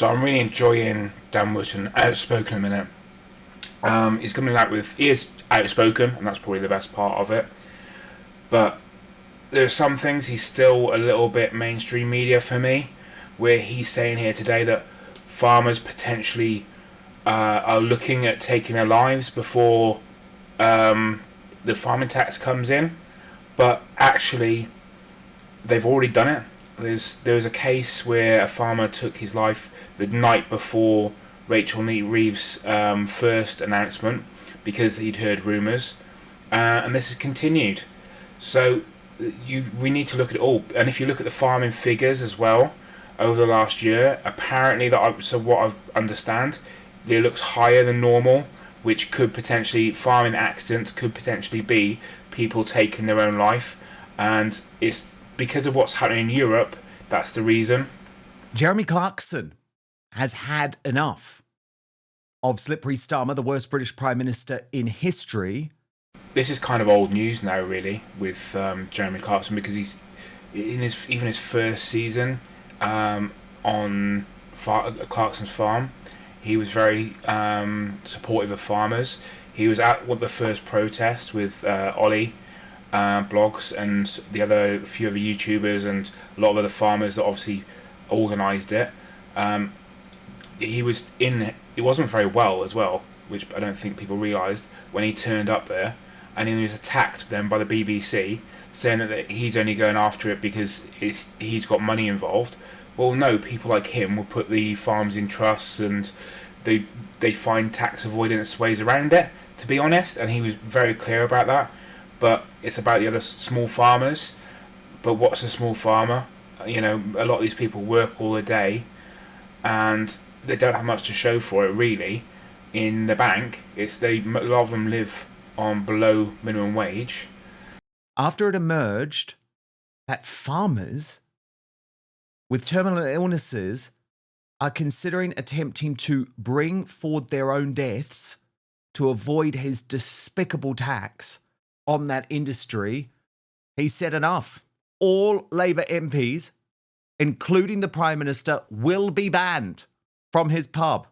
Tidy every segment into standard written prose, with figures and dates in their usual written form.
So I'm really enjoying Dan Wootton, outspoken a minute. He's coming out with he is outspoken, and that's probably the best part of it. But there are some things he's still a little bit mainstream media for me, where he's saying here today that farmers potentially are looking at taking their lives before the farming tax comes in, but actually they've already done it. There was a case where a farmer took his life the night before Rachel Reeves' first announcement because he'd heard rumours, and this has continued. So we need to look at it all, and if you look at the farming figures as well over the last year, apparently so what I understand, it looks higher than normal, which could potentially farming accidents could potentially be people taking their own life, and it's because of what's happening in Europe. That's the reason. Jeremy Clarkson has had enough of Slippery Starmer, the worst British Prime Minister in history. This is kind of old news now, really, with Jeremy Clarkson, because he's in his first season on Clarkson's farm. He was very supportive of farmers. He was at the first protest with Ollie blogs and the other few other YouTubers and a lot of other farmers that obviously organised it. He wasn't very well as well, which I don't think people realised when he turned up there, and he was attacked then by the BBC, saying that he's only going after it because he's got money involved. Well, no, people like him will put the farms in trusts, and they find tax avoidance ways around it, to be honest, and he was very clear about that. But it's about the other small farmers. But what's a small farmer? You know, a lot of these people work all the day, and they don't have much to show for it, really. In the bank, a lot of them live on below minimum wage. After it emerged that farmers with terminal illnesses are considering attempting to bring forward their own deaths to avoid his despicable tax on that industry, he said enough. All Labour MPs, including the Prime Minister, will be banned from his pub.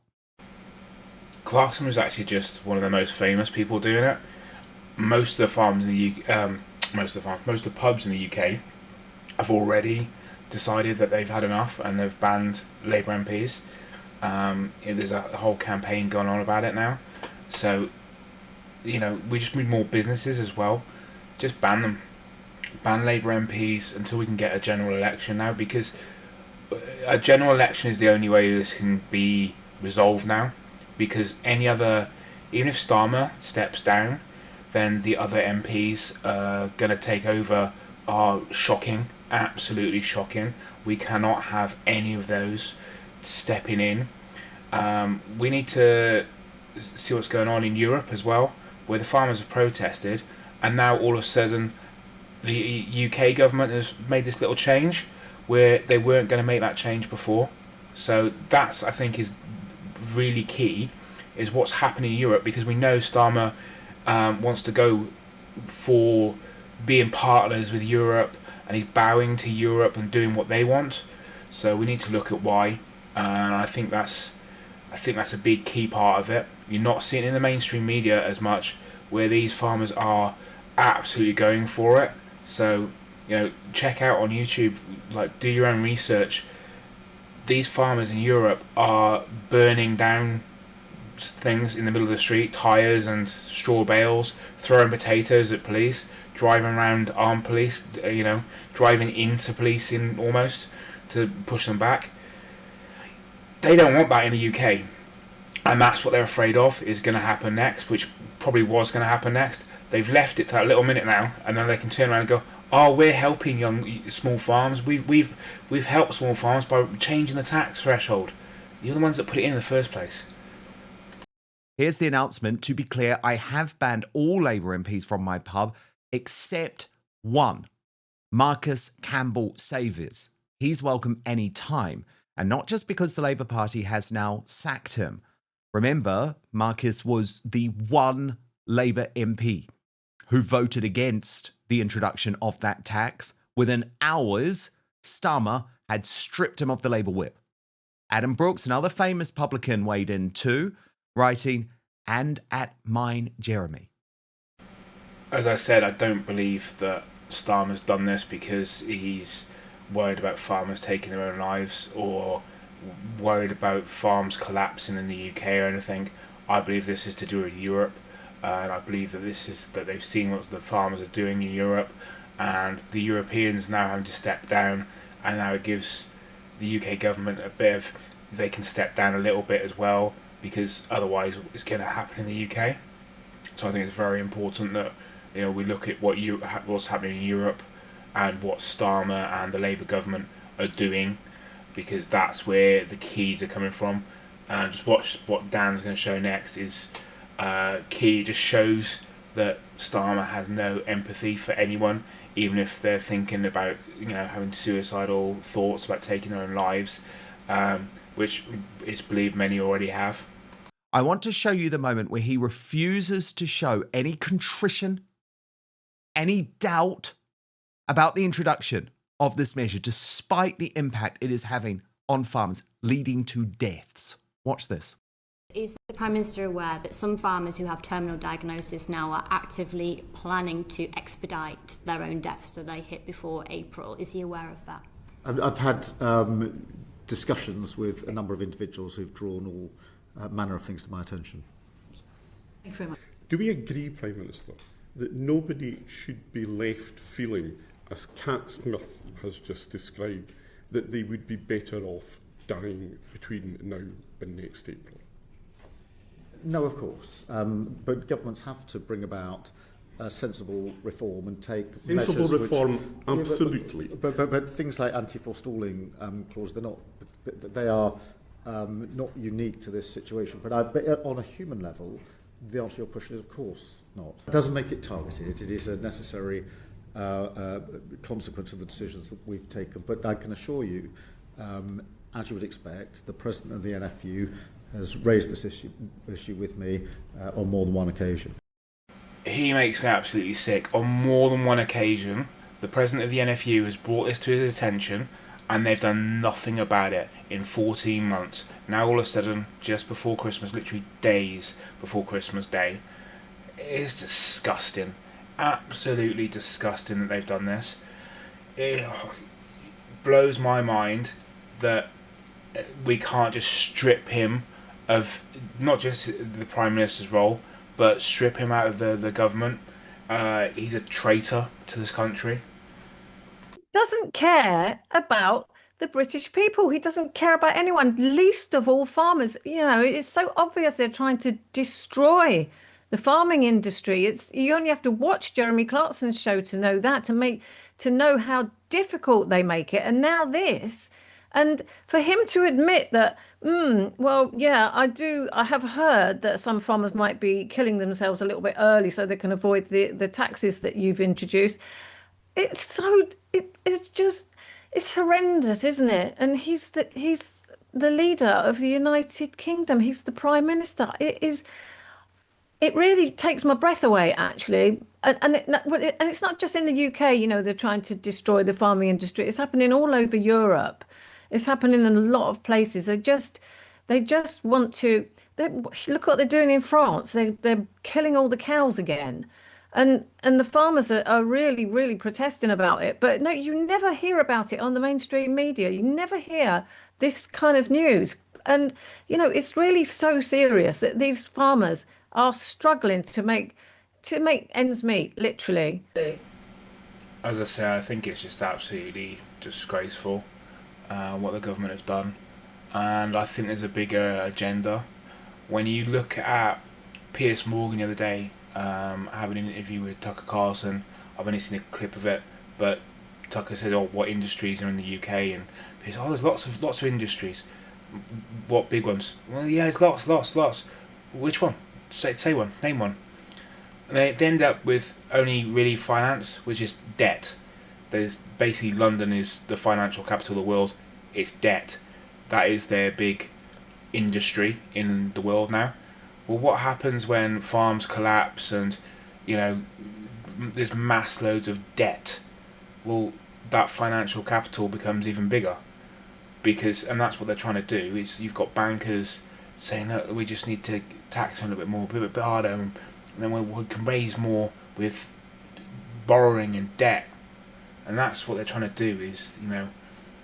Clarkson was actually just one of the most famous people doing it. Most of the farms in the UK, most of the pubs in the UK have already decided that they've had enough and they've banned Labour MPs. There's a whole campaign going on about it now. So, you know, we just need more businesses as well. Just ban them. Ban Labour MPs until we can get a general election now, because a general election is the only way this can be resolved now. Because even if Starmer steps down, then the other MPs going to take over are shocking, absolutely shocking. We cannot have any of those stepping in. We need to see what's going on in Europe as well, where the farmers have protested, and now all of a sudden the UK government has made this little change where they weren't going to make that change before. So that's, I think, is really key, is what's happening in Europe, because we know Starmer wants to go for being partners with Europe, and he's bowing to Europe and doing what they want. So we need to look at why, and I think that's a big key part of it. You're not seeing it in the mainstream media as much, where these farmers are absolutely going for it. So, you know, check out on YouTube, like, do your own research. These farmers in Europe are burning down things in the middle of the street, tyres and straw bales, throwing potatoes at police, driving around armed police, driving into police in almost to push them back. They don't want that in the UK, and that's what they're afraid of is going to happen next, which probably was going to happen next. They've left it to that little minute now, and then they can turn around and go, "Oh, we're helping small farms. We've helped small farms by changing the tax threshold." You're the ones that put it in the first place. Here's the announcement. To be clear, I have banned all Labour MPs from my pub except one, Marcus Campbell Saviours. He's welcome any time, and not just because the Labour Party has now sacked him. Remember, Marcus was the one Labour MP who voted against the introduction of that tax. Within hours, Starmer had stripped him of the Labour whip. Adam Brooks, another famous publican, weighed in too, writing, "And at mine, Jeremy." As I said, I don't believe that Starmer's done this because he's worried about farmers taking their own lives or worried about farms collapsing in the UK or anything. I believe this is to do with Europe, and I believe that this is that they've seen what the farmers are doing in Europe, and the Europeans now having to step down, and now it gives the UK government a bit of they can step down a little bit as well, because otherwise it's going to happen in the UK. So I think it's very important that we look at what's happening in Europe and what Starmer and the Labour government are doing, because that's where the keys are coming from. And just watch what Dan's going to show next is key. Just shows that Starmer has no empathy for anyone, even if they're thinking about having suicidal thoughts about taking their own lives, which it's believed many already have. I want to show you the moment where he refuses to show any contrition, any doubt about the introduction of this measure, despite the impact it is having on farmers, leading to deaths. Watch this. Is the Prime Minister aware that some farmers who have terminal diagnosis now are actively planning to expedite their own deaths so they hit before April? Is he aware of that? I've had discussions with a number of individuals who've drawn all manner of things to my attention. Thank you very much. Do we agree, Prime Minister, that nobody should be left feeling, as Cat Smith has just described, that they would be better off dying between now and next April? No, of course. But governments have to bring about sensible reform and take sensible measures reform, which, absolutely. But things like anti-forestalling clause, they are not unique to this situation. But on a human level, the answer to your question is, of course, not. It doesn't make it targeted. It is a necessary consequence of the decisions that we've taken. But I can assure you, as you would expect, the President of the NFU has raised this issue with me on more than one occasion. He makes me absolutely sick. On more than one occasion, the President of the NFU has brought this to his attention, and they've done nothing about it in 14 months. Now all of a sudden, just before Christmas, literally days before Christmas Day, it's disgusting. Absolutely disgusting that they've done this. It blows my mind that we can't just strip him of not just the Prime Minister's role, but strip him out of the government. He's a traitor to this country. Doesn't care about the British people. He doesn't care about anyone, least of all farmers. It's so obvious they're trying to destroy the farming industry. You only have to watch Jeremy Clarkson's show to know that, to know how difficult they make it. And now this, and for him to admit that, well, yeah, I have heard that some farmers might be killing themselves a little bit early so they can avoid the taxes that you've introduced. It's horrendous, isn't it? And he's the leader of the United Kingdom. He's the Prime Minister. It really takes my breath away, actually. And it's not just in the UK, they're trying to destroy the farming industry. It's happening all over Europe. It's happening in a lot of places. They just want to. Look what they're doing in France. They're killing all the cows again. And the farmers are really, really protesting about it. But no, you never hear about it on the mainstream media. You never hear this kind of news. And, it's really so serious that these farmers are struggling to make ends meet, literally. As I say, I think it's just absolutely disgraceful what the government have done. And I think there's a bigger agenda. When you look at Piers Morgan the other day, having an interview with Tucker Carlson, I've only seen a clip of it, but Tucker said, what industries are in the UK? And he said, there's lots of industries. What big ones? Well, yeah, there's lots. Which one? Say one, name one. And they end up with only really finance, which is debt. There's basically London is the financial capital of the world. It's debt. That is their big industry in the world now. Well, what happens when farms collapse and, there's mass loads of debt? Well, that financial capital becomes even bigger. and that's what they're trying to do. Is you've got bankers saying that we just need to tax them a little bit more, a bit harder, and then we can raise more with borrowing and debt. And that's what they're trying to do. Is, you know,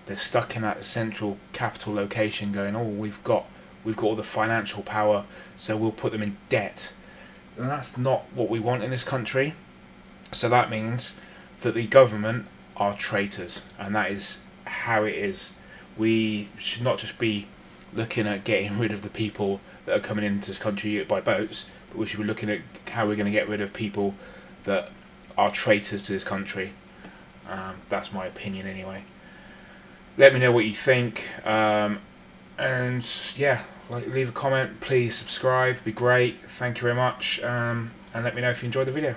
they're stuck in that central capital location, going, oh, we've got all the financial power, so we'll put them in debt. And that's not what we want in this country. So that means that the government are traitors, and that is how it is. We should not just be looking at getting rid of the people that are coming into this country by boats, but we should be looking at how we're going to get rid of people that are traitors to this country. That's my opinion anyway. Let me know what you think, and yeah, leave a comment, please subscribe, it'd be great. Thank you very much, and let me know if you enjoyed the video.